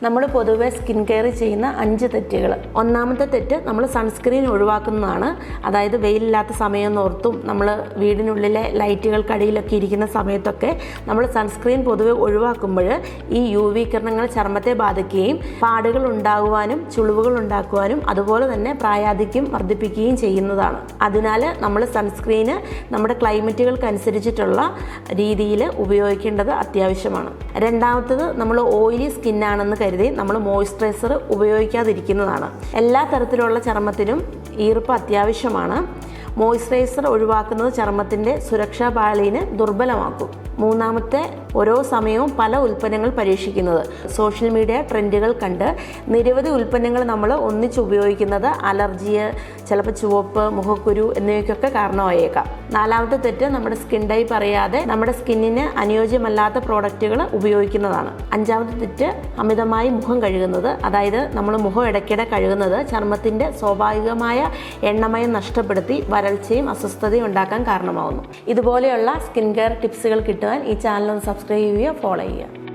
നമ്മൾ പൊതുവെ skin care ചെയ്യുന്ന 5 തെറ്റുകൾ. ഒന്നാമത്തെ തെറ്റ്, നമ്മൾ സൺസ്ക്രീൻ ഒഴിവാക്കുന്നതാണ്. അതായത് വെയിലില്ലാത്ത സമയം ഓർത്തും നമ്മൾ വീടിനുള്ളിലെ ലൈറ്റുകൾക്കടിയിലൊക്കെ ഇരിക്കുന്ന സമയത്തൊക്കെ നമ്മൾ സൺസ്ക്രീൻ പൊതുവെ ഒഴിവാക്കുമ്പോൾ ഈ UV കിരണങ്ങൾ ചർമ്മത്തെ ബാധിക്കുകയും പാടുകൾ ഉണ്ടാകുവാനും ചുളിവുകൾ ഉണ്ടാക്കുവാനും അതുപോലെ തന്നെ പ്രായാധിക്യം വർദ്ധിപ്പിക്കുകയും ചെയ്യുന്നതാണ്. അതിനാൽ നമ്മൾ സൺസ്ക്രീന് നമ്മുടെ ക്ലൈമറ്റുകൾക്കനുസരിച്ചിട്ടുള്ള രീതിയിൽ ഉപയോഗിക്കേണ്ടത് അത്യാവശ്യമാണ്. രണ്ടാമത്തത്, നമ്മൾ ഓയിലി സ്കിന്നാണെന്ന് കരുതി നമ്മൾ മോയ്സ്ചറൈസർ ഉപയോഗിക്കാതിരിക്കുന്നതാണ്. എല്ലാ തരത്തിലുള്ള ചർമ്മത്തിനും ഈർപ്പം അത്യാവശ്യമാണ്. മോയ്സ്ചറൈസർ ഒഴിവാക്കുന്നത് ചർമ്മത്തിൻ്റെ സുരക്ഷാ പാളിനെ ദുർബലമാക്കും. മൂന്നാമത്തെ, ഓരോ സമയവും പല ഉൽപ്പന്നങ്ങൾ പരീക്ഷിക്കുന്നത്. സോഷ്യൽ മീഡിയ ട്രെൻഡുകൾ കണ്ട് നിരവധി ഉൽപ്പന്നങ്ങൾ നമ്മൾ ഒന്നിച്ച് ഉപയോഗിക്കുന്നത് അലർജിയെ, ചിലപ്പോൾ ചുവപ്പ്, മുഖക്കുരു എന്നിവയ്ക്കൊക്കെ കാരണമായേക്കാം. നാലാമത്തെ തെറ്റ്, നമ്മുടെ സ്കിൻ ടൈപ്പ് അറിയാതെ നമ്മുടെ സ്കിന്നിന് അനുയോജ്യമല്ലാത്ത പ്രോഡക്റ്റുകൾ ഉപയോഗിക്കുന്നതാണ്. അഞ്ചാമത്തെ തെറ്റ്, അമിതമായി മുഖം കഴുകുന്നത്. അതായത് നമ്മൾ മുഖം ഇടയ്ക്കിടെ കഴുകുന്നത് ചർമ്മത്തിൻ്റെ സ്വാഭാവികമായ എണ്ണമയം നഷ്ടപ്പെടുത്തി വരൾച്ചയും അസ്വസ്ഥതയും ഉണ്ടാക്കാൻ കാരണമാകുന്നു. ഇതുപോലെയുള്ള സ്കിൻ കെയർ ടിപ്സുകൾ കിട്ടുവാൻ ഈ ചാനൽ ഒന്ന് സബ്സ്ക്രൈബ് ചെയ്യുക, ഫോളോ ചെയ്യുക.